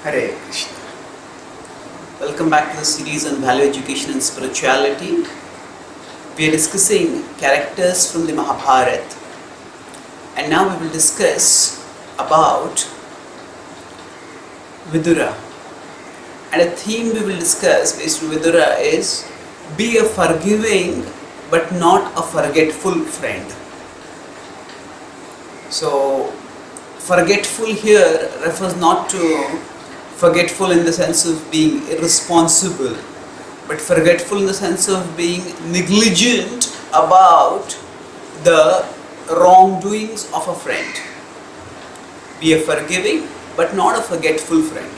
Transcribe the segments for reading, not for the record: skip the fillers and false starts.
Hare Krishna. Welcome back to the series on value education and spirituality. We are discussing characters from the Mahabharata, and now we will discuss about Vidura. And a theme we will discuss based on Vidura is be a forgiving but not a forgetful friend. So, forgetful here refers not to forgetful in the sense of being irresponsible, but forgetful in the sense of being negligent about the wrongdoings of a friend. Be a forgiving but not a forgetful friend.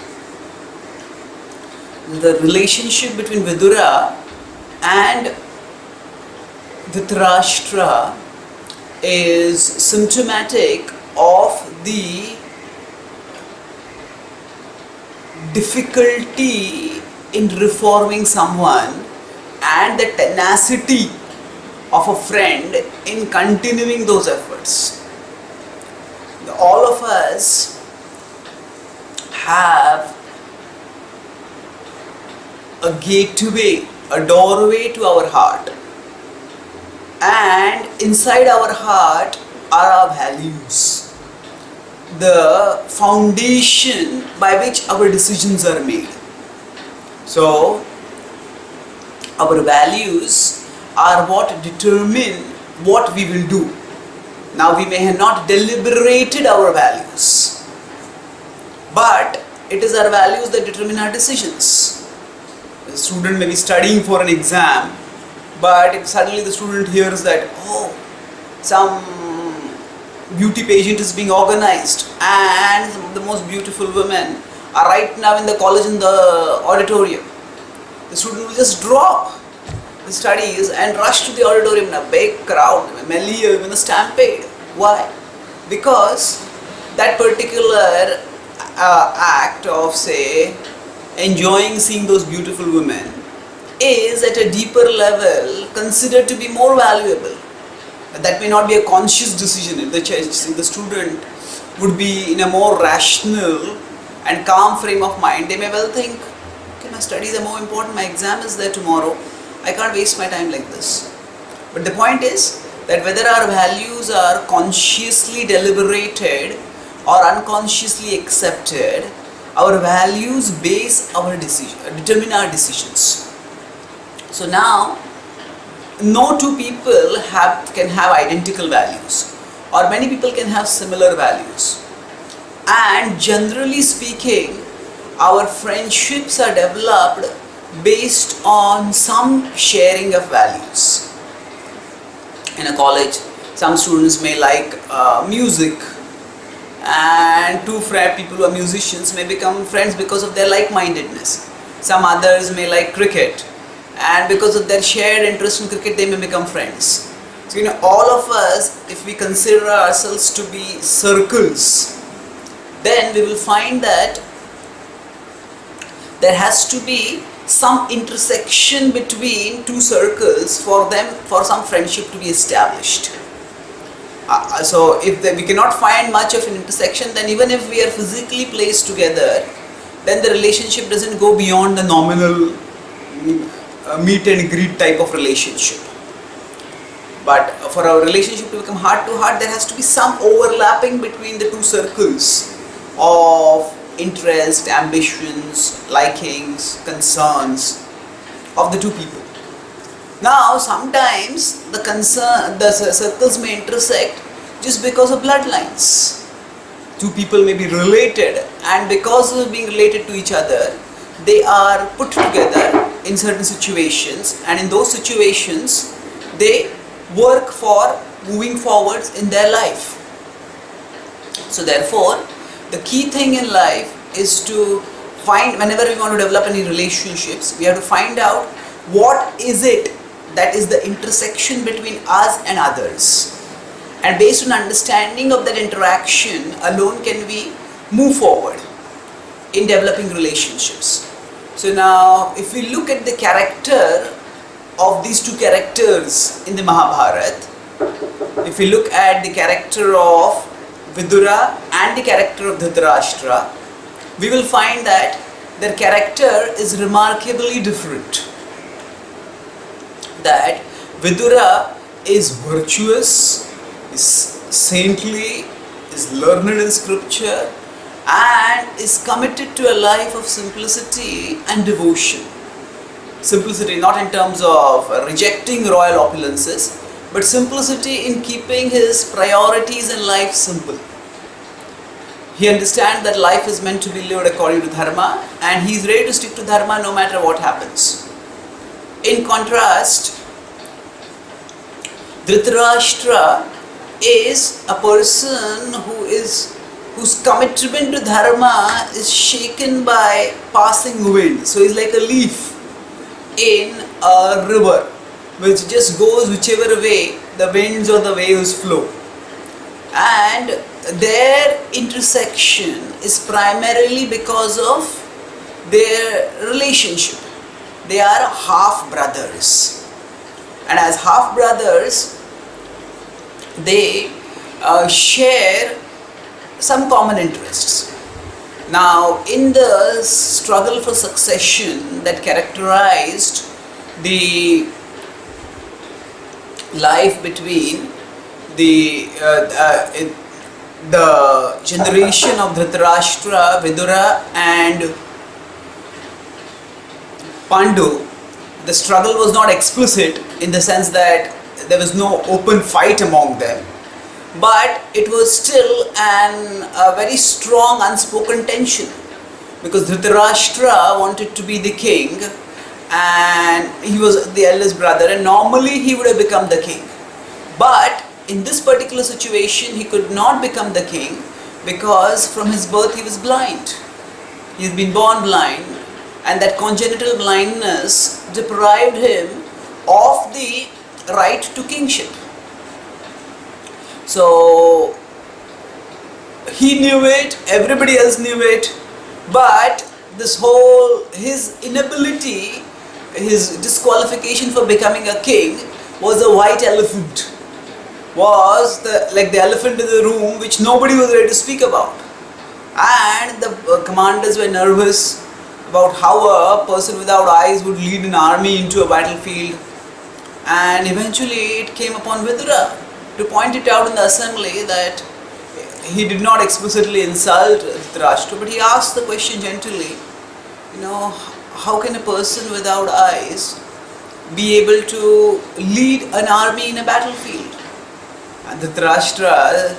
The relationship between Vidura and Dhritarashtra is symptomatic of the difficulty in reforming someone and the tenacity of a friend in continuing those efforts. All of us have a gateway, a doorway to our heart, and inside our heart are our values, the foundation by which our decisions are made. So, our values are what determine what we will do. Now, we may have not deliberated our values, but it is our values that determine our decisions. The student may be studying for an exam, but if suddenly the student hears that, some beauty pageant is being organized and some of the most beautiful women are right now in the college in the auditorium, the student will just drop the studies and rush to the auditorium in a big crowd, even a stampede. Why? Because that particular act of, say, enjoying seeing those beautiful women is at a deeper level considered to be more valuable. That may not be a conscious decision. If the student would be in a more rational and calm frame of mind, they may well think, okay, my studies are more important, my exam is there tomorrow, I can't waste my time like this. But the point is that whether our values are consciously deliberated or unconsciously accepted, our values base our decision, determine our decisions. So now, no two people can have identical values, or many people can have similar values. And generally speaking, our friendships are developed based on some sharing of values. In a college, some students may like music, and two people who are musicians may become friends because of their like-mindedness. Some others may like cricket, and because of their shared interest in cricket, they may become friends. So, all of us, if we consider ourselves to be circles, then we will find that there has to be some intersection between two circles for some friendship to be established. So if we cannot find much of an intersection, then even if we are physically placed together, then the relationship doesn't go beyond the nominal meet and greet type of relationship. But for our relationship to become heart to heart, there has to be some overlapping between the two circles of interest, ambitions, likings, concerns of the two people. Now, sometimes the circles may intersect just because of bloodlines. Two people may be related, and because of being related to each other, they are put together in certain situations, and in those situations, they work for moving forwards in their life. So therefore, the key thing in life is to find, whenever we want to develop any relationships, we have to find out what is it that is the intersection between us and others. And based on understanding of that interaction alone can we move forward in developing relationships. So now, if we look at the character of these two characters in the Mahabharata, if we look at the character of Vidura and the character of Dhritarashtra, we will find that their character is remarkably different. That Vidura is virtuous, is saintly, is learned in scripture, and is committed to a life of simplicity and devotion. Simplicity not in terms of rejecting royal opulences, but simplicity in keeping his priorities in life simple. He understands that life is meant to be lived according to dharma, and he is ready to stick to dharma no matter what happens. In contrast, Dhritarashtra is a person whose commitment to dharma is shaken by passing wind. So he's like a leaf in a river which just goes whichever way the winds or the waves flow. And their intersection is primarily because of their relationship. They are half brothers, and as half brothers they share some common interests. Now, in the struggle for succession that characterized the life between the generation of Dhritarashtra, Vidura and Pandu, the struggle was not explicit in the sense that there was no open fight among them, but it was still a very strong unspoken tension, because Dhritarashtra wanted to be the king and he was the eldest brother, and normally he would have become the king. But in this particular situation he could not become the king because from his birth he was blind. He had been born blind, and that congenital blindness deprived him of the right to kingship. So he knew it, everybody else knew it, but his inability, his disqualification for becoming a king was a white elephant, was like the elephant in the room which nobody was ready to speak about. And the commanders were nervous about how a person without eyes would lead an army into a battlefield. And eventually it came upon Vidura to point it out in the assembly that he did not explicitly insult Dhritarashtra, but he asked the question gently, how can a person without eyes be able to lead an army in a battlefield? And Dhritarashtra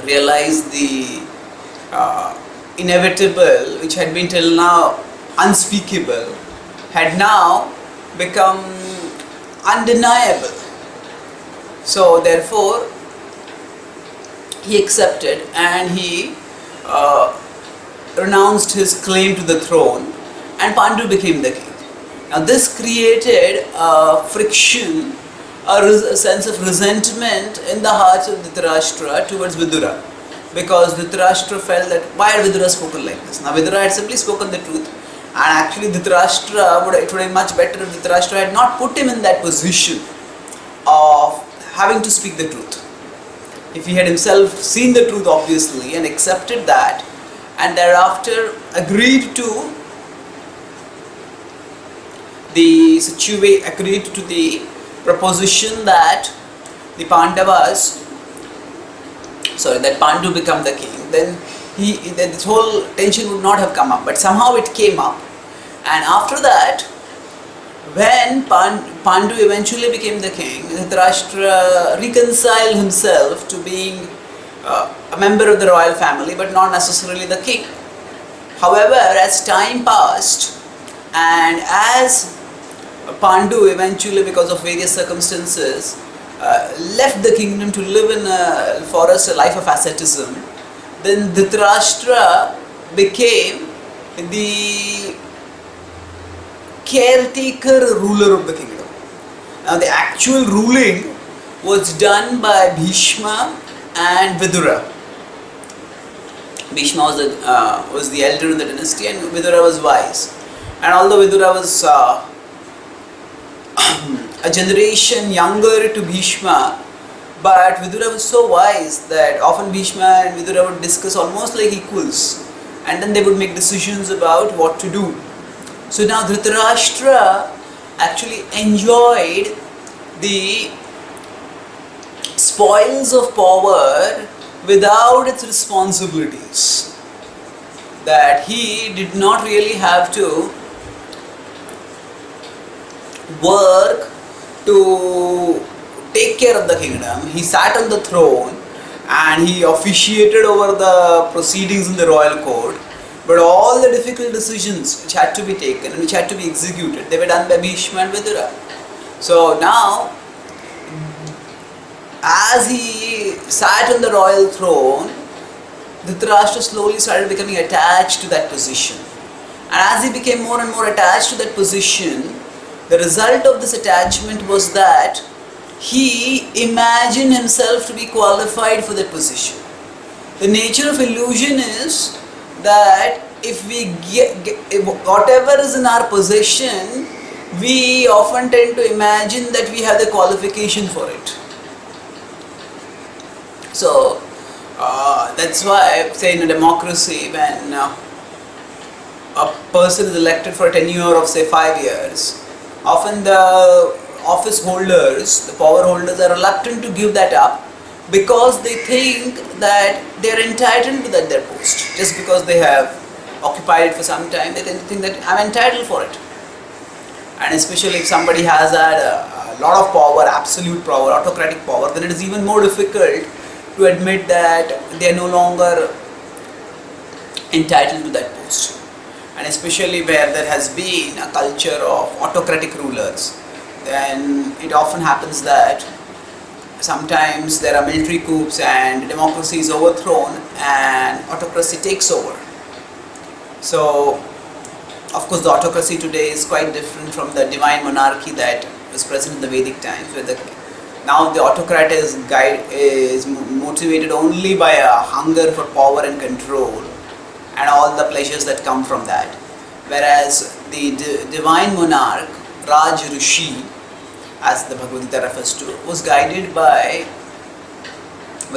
realized the inevitable, which had been till now unspeakable, had now become undeniable. So therefore he accepted and he renounced his claim to the throne, and Pandu became the king. Now this created a friction, a sense of resentment in the hearts of Dhritarashtra towards Vidura, because Dhritarashtra felt that why had Vidura spoken like this? Now Vidura had simply spoken the truth, and actually it would have been much better if Dhritarashtra had not put him in that position of having to speak the truth. If he had himself seen the truth obviously and accepted that, and thereafter agreed to the proposition that the Pandavas, that Pandu become the king, then this whole tension would not have come up. But somehow it came up, and after that, when Pandu eventually became the king, Dhritarashtra reconciled himself to being a member of the royal family, but not necessarily the king. However, as time passed, and as Pandu eventually, because of various circumstances, left the kingdom to live in a forest, a life of asceticism, then Dhritarashtra became the caretaker ruler of the kingdom. Now the actual ruling was done by Bhishma and Vidura. Bhishma was the elder in the dynasty, and Vidura was wise. And although Vidura was a generation younger to Bhishma, but Vidura was so wise that often Bhishma and Vidura would discuss almost like equals and then they would make decisions about what to do. So now Dhritarashtra actually enjoyed the spoils of power without its responsibilities. That he did not really have to work to take care of the kingdom. He sat on the throne and he officiated over the proceedings in the royal court. But all the difficult decisions which had to be taken and which had to be executed, they were done by Bhishma and Vidura. So now, as he sat on the royal throne, Dhritarashtra slowly started becoming attached to that position. And as he became more and more attached to that position, the result of this attachment was that he imagined himself to be qualified for that position. The nature of illusion is that if we get whatever is in our possession, we often tend to imagine that we have the qualification for it. So that's why, say, in a democracy, when a person is elected for a tenure of, say, 5 years, often the office holders, the power holders, are reluctant to give that up because they think that they are entitled to their post. Just because they have occupied it for some time, they tend to think that I am entitled for it. And especially if somebody has had a lot of power, absolute power, autocratic power, then it is even more difficult to admit that they are no longer entitled to that post. And especially where there has been a culture of autocratic rulers, then it often happens that sometimes there are military coups and democracy is overthrown and autocracy takes over. So, of course, the autocracy today is quite different from the divine monarchy that was present in the Vedic times, where now the autocrat is motivated only by a hunger for power and control and all the pleasures that come from that. Whereas the divine monarch, Raj Rishi, as the Bhagavad Gita refers to, was guided by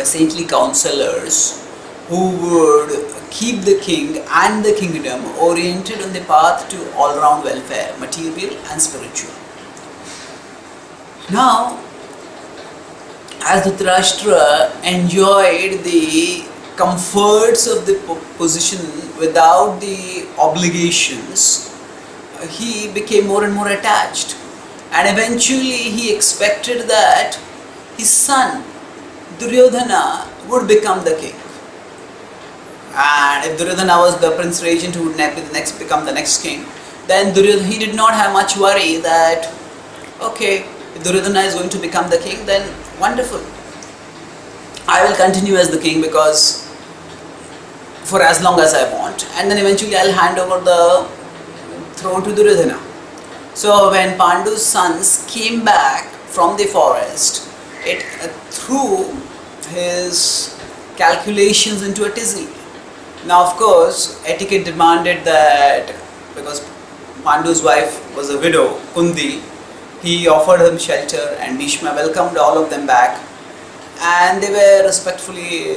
saintly counselors who would keep the king and the kingdom oriented on the path to all-round welfare, material and spiritual. Now, as Dhritarashtra enjoyed the comforts of the position without the obligations, he became more and more attached. And eventually he expected that his son Duryodhana would become the king. And if Duryodhana was the prince regent who would become the next king, then he did not have much worry that, okay, if Duryodhana is going to become the king, then wonderful. I will continue as the king because for as long as I want, and then eventually I'll hand over the throne to Duryodhana. So when Pandu's sons came back from the forest, it threw his calculations into a tizzy. Now, of course, etiquette demanded that, because Pandu's wife was a widow, Kundi, he offered him shelter and Bhishma welcomed all of them back, and they were respectfully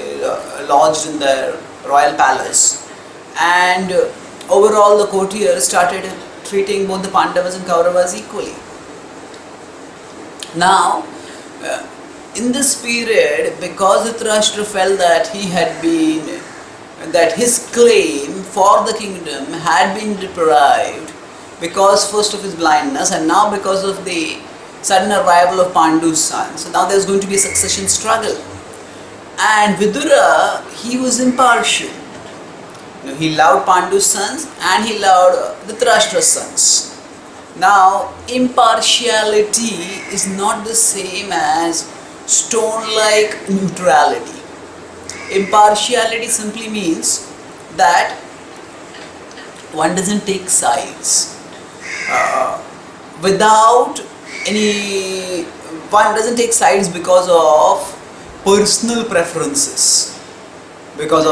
lodged in the royal palace. And overall the courtiers started treating both the Pandavas and Kauravas equally. Now, in this period, because Dhritarashtra felt that that his claim for the kingdom had been deprived because first of his blindness and now because of the sudden arrival of Pandu's son. So now there's going to be a succession struggle. And Vidura, he was impartial. He loved Pandu's sons and he loved Dhritarashtra's sons. Now, impartiality is not the same as stone-like neutrality. Impartiality simply means that one doesn't take sides. One doesn't take sides because of personal preferences, because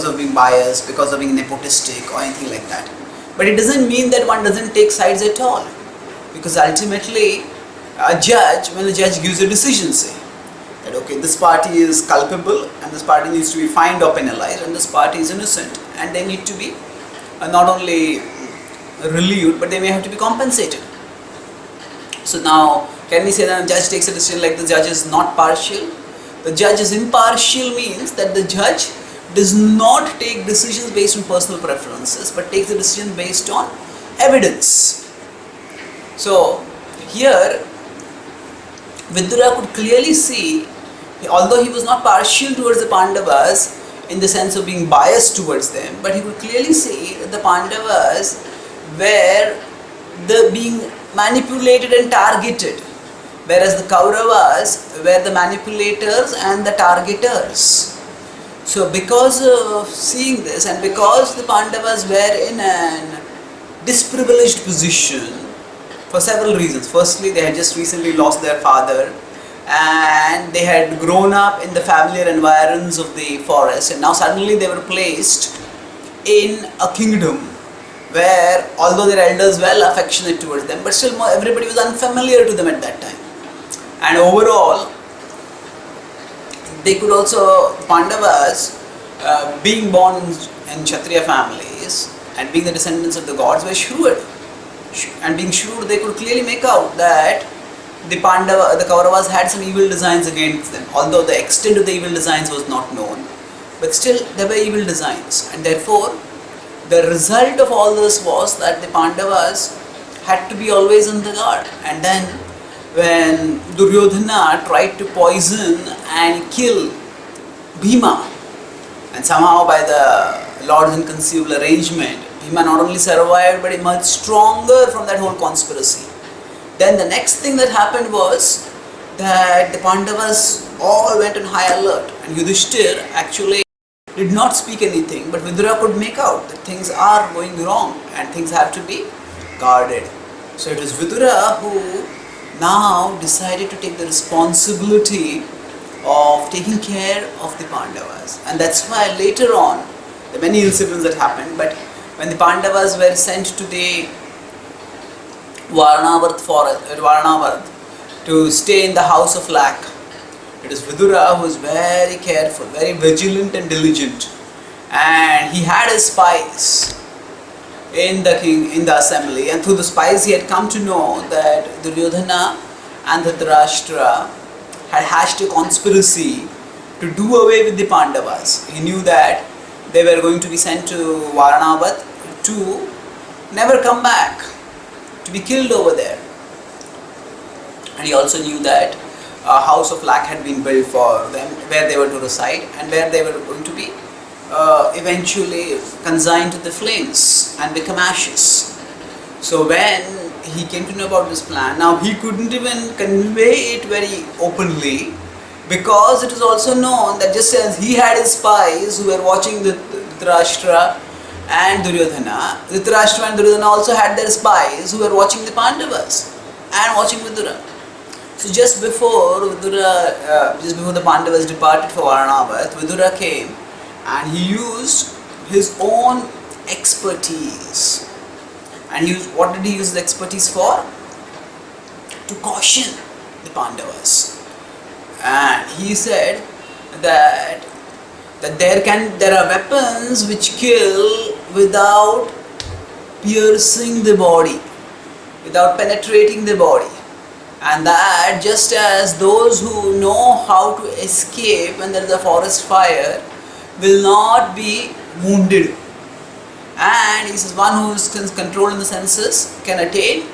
of being biased, because of being nepotistic or anything like that. But it doesn't mean that one doesn't take sides at all, because ultimately when a judge gives a decision, say that okay, this party is culpable and this party needs to be fined or penalized and this party is innocent, and they need to be not only relieved, but they may have to be compensated. So now, can we say that a judge takes a decision like the judge is not partial? The judge is impartial means that the judge does not take decisions based on personal preferences, but takes a decision based on evidence. So here, Vidura could clearly see, although he was not partial towards the Pandavas in the sense of being biased towards them, but he could clearly see that the Pandavas were being manipulated and targeted, whereas the Kauravas were the manipulators and the targeters. So because of seeing this, and because the Pandavas were in a disprivileged position for several reasons. Firstly, they had just recently lost their father, and they had grown up in the familiar environs of the forest, and now suddenly they were placed in a kingdom where, although their elders were well affectionate towards them, but still everybody was unfamiliar to them at that time. And overall, they could also, Pandavas, being born in Kshatriya families and being the descendants of the gods, were shrewd. And being shrewd, they could clearly make out that the Kauravas had some evil designs against them. Although the extent of the evil designs was not known, but still there were evil designs. And therefore, the result of all this was that the Pandavas had to be always on the guard. And then when Duryodhana tried to poison and kill Bhima, and somehow by the Lord's inconceivable arrangement, Bhima not only survived but emerged stronger from that whole conspiracy. Then the next thing that happened was that the Pandavas all went on high alert, and Yudhishthir actually did not speak anything, but Vidura could make out that things are going wrong and things have to be guarded. So it was Vidura who now decided to take the responsibility of taking care of the Pandavas. And that's why later on, there are many incidents that happened, but when the Pandavas were sent to the Varanavarth forest, to stay in the house of lac, it is Vidura who was very careful, very vigilant and diligent, and he had his spies in the assembly, and through the spies he had come to know that Duryodhana and Dhritarashtra had hatched a conspiracy to do away with the Pandavas. He knew that they were going to be sent to Varanavat to never come back, to be killed over there. And he also knew that a house of lac had been built for them, where they were to reside and where they were going to be eventually consigned to the flames and become ashes. So when he came to know about this plan, now he couldn't even convey it very openly, because it was also known that just as he had his spies who were watching the Dhritarashtra and Duryodhana, Dhritarashtra and Duryodhana also had their spies who were watching the Pandavas and watching Vidura. So just before the Pandavas departed for Varanavat, Vidura came and he used his own expertise. And what did he use the expertise for? To caution the Pandavas. And he said that there are weapons which kill without piercing the body, without penetrating the body. And that just as those who know how to escape when there is a forest fire will not be wounded. And he says one who is controlled in the senses can attain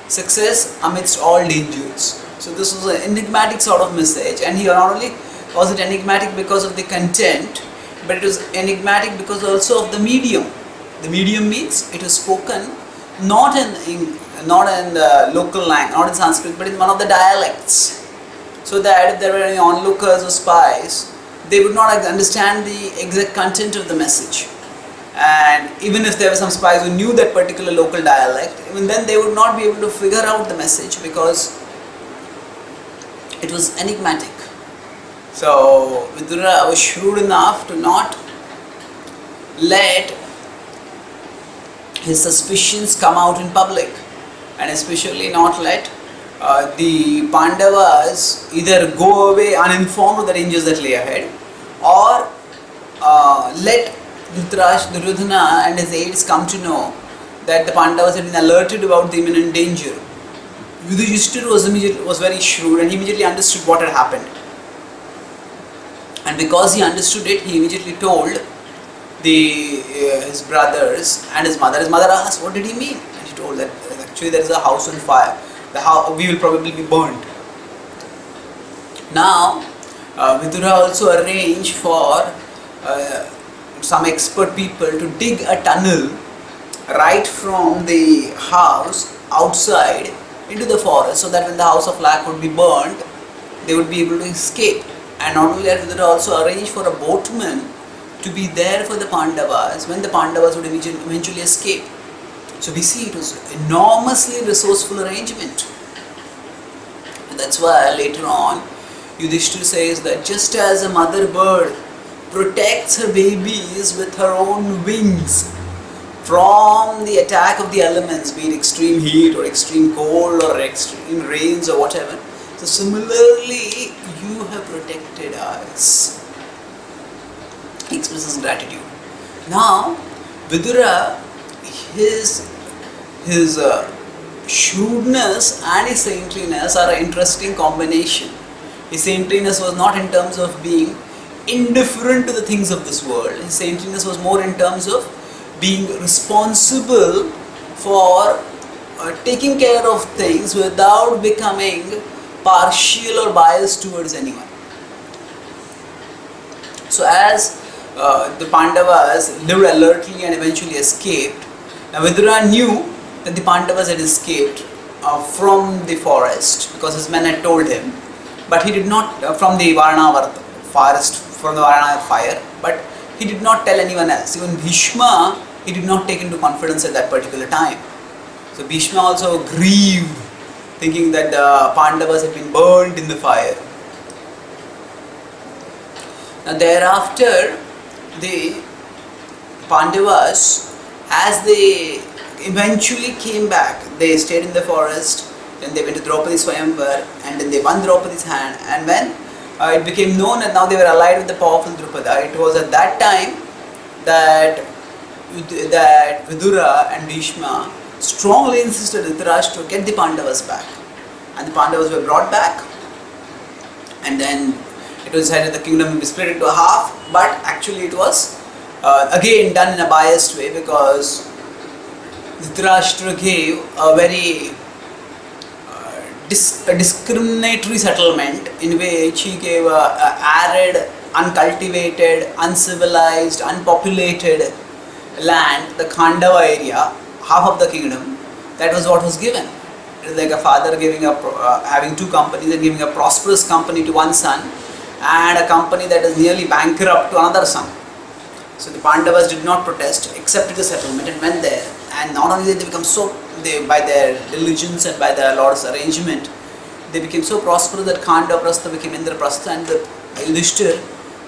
success amidst all dangers. So this was an enigmatic sort of message, and he not only was it enigmatic because of the content, but it was enigmatic because also of the medium. The medium means it was spoken not in the local language, not in Sanskrit, but in one of the dialects, so that if there were any onlookers or spies, they would not understand the exact content of the message. And even if there were some spies who knew that particular local dialect, even then they would not be able to figure out the message because it was enigmatic. So Vidura was shrewd enough to not let his suspicions come out in public, and especially not let the Pandavas either go away uninformed of the dangers that lay ahead, or let Duryodhana and his aides come to know that the Pandavas had been alerted about the imminent danger, Yudhishthira was very shrewd and he immediately understood what had happened. And because he understood it, he immediately told his brothers and his mother. His mother asked, "What did he mean?" And he told that actually there is a house on fire. We will probably be burnt. Now, Vidura also arranged for some expert people to dig a tunnel right from the house outside into the forest, so that when the house of lac would be burnt, they would be able to escape. And not only that, Vidura also arranged for a boatman to be there for the Pandavas when the Pandavas would eventually escape. So we see it was enormously resourceful arrangement. And that's why later on Yudhishthira says that just as a mother bird protects her babies with her own wings from the attack of the elements, be it extreme heat or extreme cold or extreme rains or whatever, so similarly you have protected us. He expresses gratitude. Now Vidura, his shrewdness and his saintliness are an interesting combination. His saintliness was not in terms of being indifferent to the things of this world. His saintliness was more in terms of being responsible for taking care of things without becoming partial or biased towards anyone. So as the Pandavas lived alertly and eventually escaped, now Vidura knew that the Pandavas had escaped from the forest because his men had told him, but he did not, from the Varana forest, from the Varana fire, but he did not tell anyone else. Even Bhishma, he did not take into confidence at that particular time. So Bhishma also grieved, thinking that the Pandavas had been burned in the fire. Now thereafter, the Pandavas, as they eventually came back, they stayed in the forest, then they went to Draupadi's Swayamvar, and then they won Draupadi's hand, and when it became known that now they were allied with the powerful Drupada, it was at that time that Vidura and Bhishma strongly insisted Dhritarashtra to get the Pandavas back. And the Pandavas were brought back, and then it was decided the kingdom would be split into a half, but actually it was again done in a biased way, because Dhritarashtra gave a very discriminatory settlement in which he gave a arid, uncultivated, uncivilized, unpopulated land, the Khandava area, half of the kingdom. That was what was given. It is like a father giving having two companies and giving a prosperous company to one son and a company that is nearly bankrupt to another son. So the Pandavas did not protest, accepted the settlement and went there. And not only did they become by their diligence and by the Lord's arrangement, they became so prosperous that Khanda Prastha became Indraprastha, and the Yudhishthira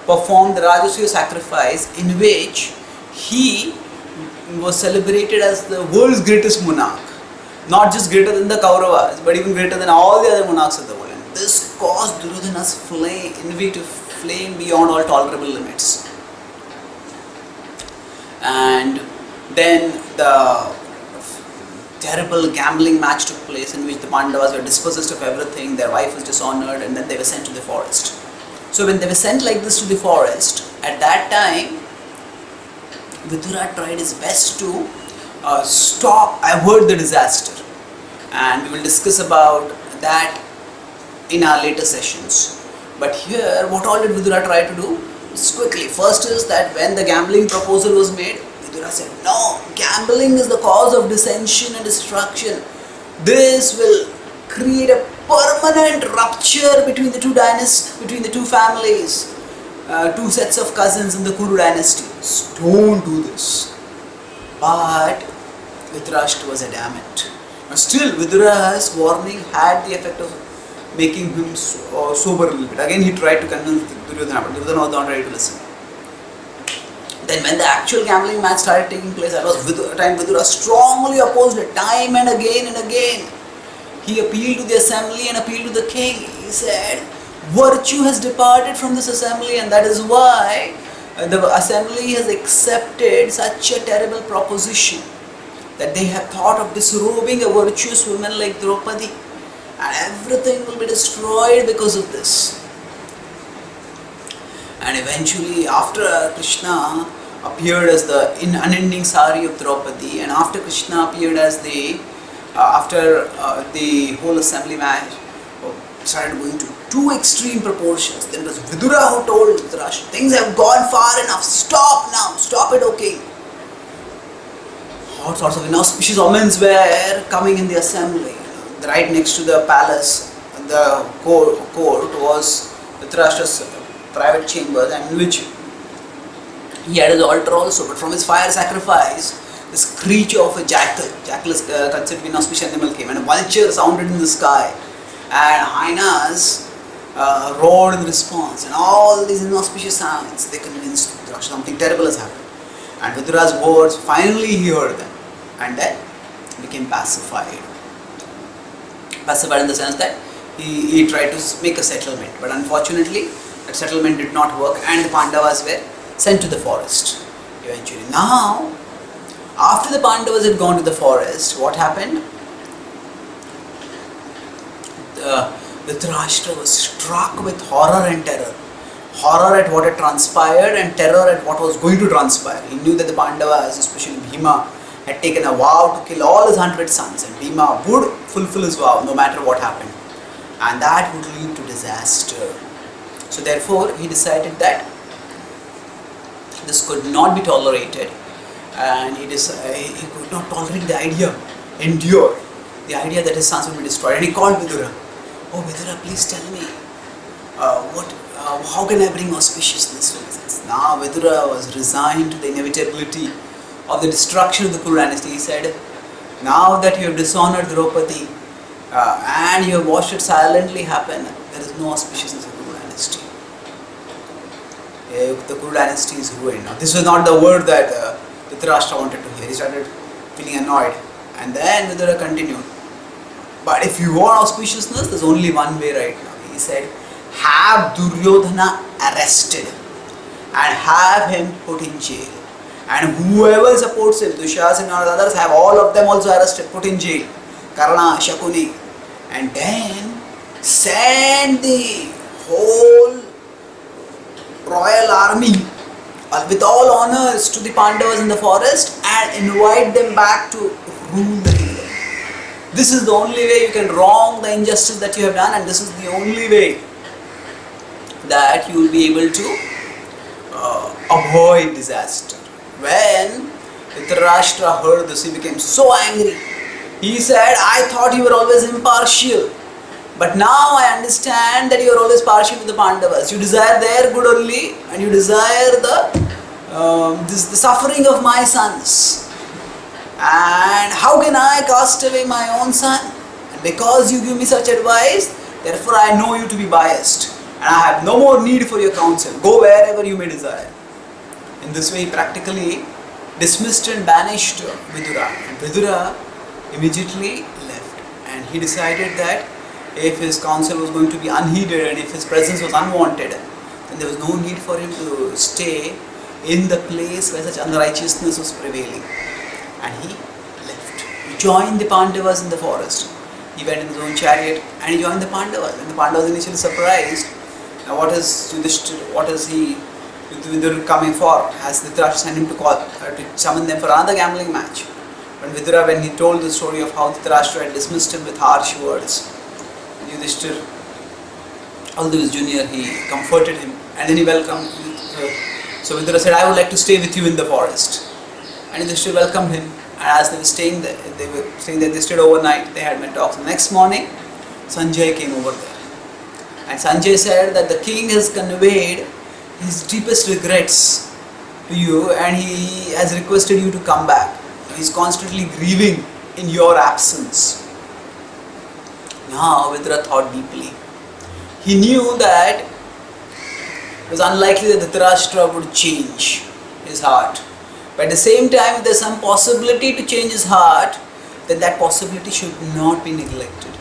performed the Rajasuya sacrifice in which he was celebrated as the world's greatest monarch. Not just greater than the Kauravas, but even greater than all the other monarchs of the world. And this caused Duryodhana's envy to flame beyond all tolerable limits. And then the terrible gambling match took place in which the Pandavas were dispossessed of everything, their wife was dishonored, and then they were sent to the forest. So when they were sent like this to the forest, at that time, Vidura tried his best to avert the disaster. And we will discuss about that in our later sessions. But here, what all did Vidura try to do? Just quickly. First is that when the gambling proposal was made, Vidura said, no, gambling is the cause of dissension and destruction. This will create a permanent rupture between the two dynasts, between the two families, two sets of cousins in the Kuru dynasty. So don't do this. But Dhritarashtra was adamant. But still, Vidura's warning had the effect of making him sober a little bit. Again, he tried to convince Duryodhana, but Duryodhana was not ready to listen. Then when the actual gambling match started taking place, that was a time Vidura strongly opposed it, time and again and again. He appealed to the assembly and appealed to the king. He said, virtue has departed from this assembly, and that is why the assembly has accepted such a terrible proposition that they have thought of disrobing a virtuous woman like Draupadi, and everything will be destroyed because of this. And eventually, after Krishna appeared as the unending sari of Draupadi, and after Krishna appeared as the whole assembly match started going to two extreme proportions. Then it was Vidura who told Dhritarashtra, things have gone far enough, stop now, stop it, okay. All sorts of inauspicious omens were coming in the assembly. Right next to the palace, the court was Dhritarashtra's private chambers, and in which he had his altar also, but from his fire sacrifice, this creature of a jackal is considered to be an auspicious animal, came, and a vulture sounded in the sky, and hyenas roared in response, and all these inauspicious sounds, they convinced Dhritarashtra something terrible has happened. And Vidura's words, finally he heard them, and then became pacified. Pacified in the sense that he tried to make a settlement, but unfortunately that settlement did not work, and the Pandavas were sent to the forest eventually. Now, after the Pandavas had gone to the forest, what happened? Dhritarashtra was struck with horror and terror. Horror at what had transpired and terror at what was going to transpire. He knew that the Pandavas, especially Bhima, had taken a vow to kill all his 100 sons, and Bhima would fulfill his vow no matter what happened, and that would lead to disaster. So therefore he decided that this could not be tolerated, and he could not tolerate the idea, endure the idea that his sons would be destroyed, and he called Vidura. Oh Vidura, please tell me, how can I bring auspiciousness to this? Now Vidura was resigned to the inevitability of the destruction of the Kuru dynasty. He said, now that you have dishonored Draupadi and you have watched it silently happen, there is no auspiciousness of the Kuru dynasty. The Kuru dynasty is ruined. Now this was not the word that Dhritarashtra wanted to hear. He started feeling annoyed, and then Vidura continued, but if you want auspiciousness, there's only one way right now. He said, have Duryodhana arrested and have him put in jail, and whoever supports him, Dushasana and others, have all of them also arrested, put in jail, Karna, Shakuni, and then send the whole royal army with all honors to the Pandavas in the forest and invite them back to rule the kingdom. This is the only way you can wrong the injustice that you have done, and this is the only way that you will be able to avoid disaster. When Dhritarashtra heard this, he became so angry. He said, I thought you were always impartial, but now I understand that you are always partial to the Pandavas. You desire their good only, and you desire the suffering of my sons. And how can I cast away my own son? And because you give me such advice, therefore I know you to be biased, and I have no more need for your counsel. Go wherever you may desire. In this way, he practically dismissed and banished Vidura. And Vidura immediately left. And he decided that if his counsel was going to be unheeded and if his presence was unwanted, then there was no need for him to stay in the place where such unrighteousness was prevailing. And he left. He joined the Pandavas in the forest. He went in his own chariot and he joined the Pandavas. And the Pandavas initially surprised. Now what is he Vidura coming for? Has Dhritarashtra sent him to summon them for another gambling match? But Vidura, when he told the story of how Dhritarashtra had dismissed him with harsh words, Yudhishthira, although he was junior, he comforted him, and then he welcomed. So Vidura said, I would like to stay with you in the forest. And Yudhishthira welcomed him, and as they were staying there, they stayed overnight, they had many talks. The next morning, Sanjay came over there. And Sanjay said that the king has conveyed his deepest regrets to you, and he has requested you to come back. He is constantly grieving in your absence. Now Vidura thought deeply. He knew that it was unlikely that Dhritarashtra would change his heart. But at the same time, if there is some possibility to change his heart, then that possibility should not be neglected.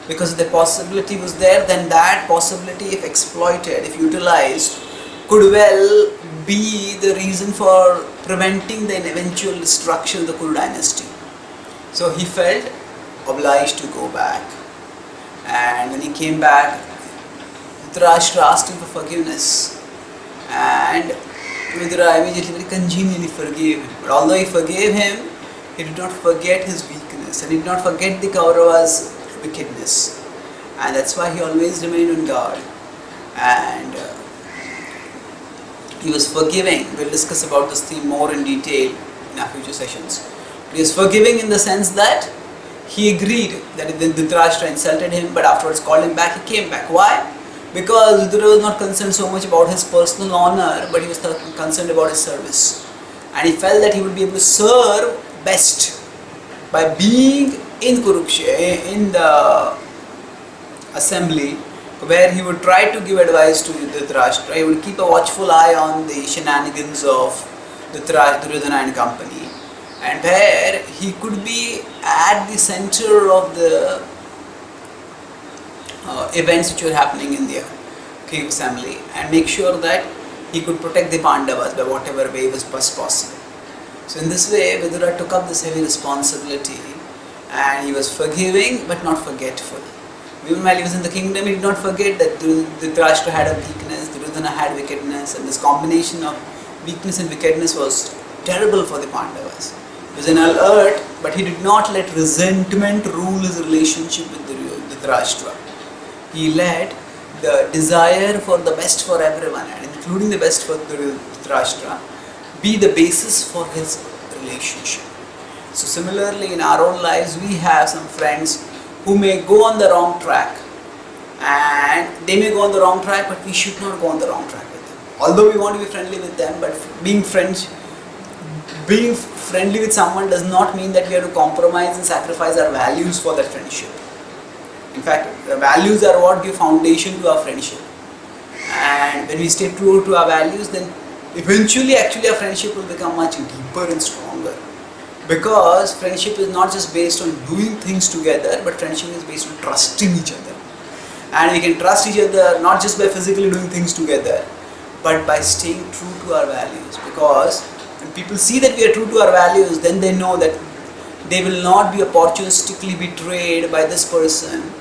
Because if the possibility was there, then that possibility, if exploited, if utilized, could well be the reason for preventing the eventual destruction of the Kuru dynasty. So he felt obliged to go back. And when he came back, Dhritarashtra asked him for forgiveness. And Vidura immediately very congenially forgave him. But although he forgave him, he did not forget his weakness and he did not forget the Kauravas' wickedness. And that's why he always remained on guard. And he was forgiving. We'll discuss about this theme more in detail in our future sessions. He was forgiving in the sense that he agreed that Dhritarashtra insulted him, but afterwards called him back. He came back. Why? Because Vidura was not concerned so much about his personal honor, but he was concerned about his service. And he felt that he would be able to serve best by being in Kurukshetra, in the assembly, where he would try to give advice to Dhritarashtra. He would keep a watchful eye on the shenanigans of Duryodhana and company, and where he could be at the center of the events which were happening in the king assembly, and make sure that he could protect the Pandavas by whatever way was possible. So in this way, Vidura took up this heavy responsibility, and he was forgiving but not forgetful. Even while he was in the kingdom, he did not forget that Dhritarashtra had a weakness, Duryodhana had wickedness, and this combination of weakness and wickedness was terrible for the Pandavas. He was an alert, but he did not let resentment rule his relationship with Dhritarashtra. He let the desire for the best for everyone, and including the best for Dhritarashtra, be the basis for his relationship. So similarly, in our own lives, we have some friends who may go on the wrong track, and they may go on the wrong track, but we should not go on the wrong track with them. Although we want to be friendly with them, but being friendly with someone does not mean that we have to compromise and sacrifice our values for that friendship. In fact, the values are what give foundation to our friendship. And when we stay true to our values, then eventually actually our friendship will become much deeper and stronger. Because friendship is not just based on doing things together, but friendship is based on trusting each other. And we can trust each other not just by physically doing things together, but by staying true to our values. Because when people see that we are true to our values, then they know that they will not be opportunistically betrayed by this person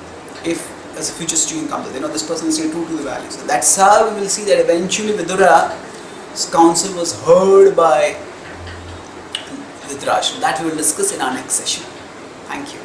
if as a future student comes. They know this person is staying true to the values. So that's how we will see that eventually Vidura's counsel was heard by Dhritarashtra. That we will discuss in our next session. Thank you.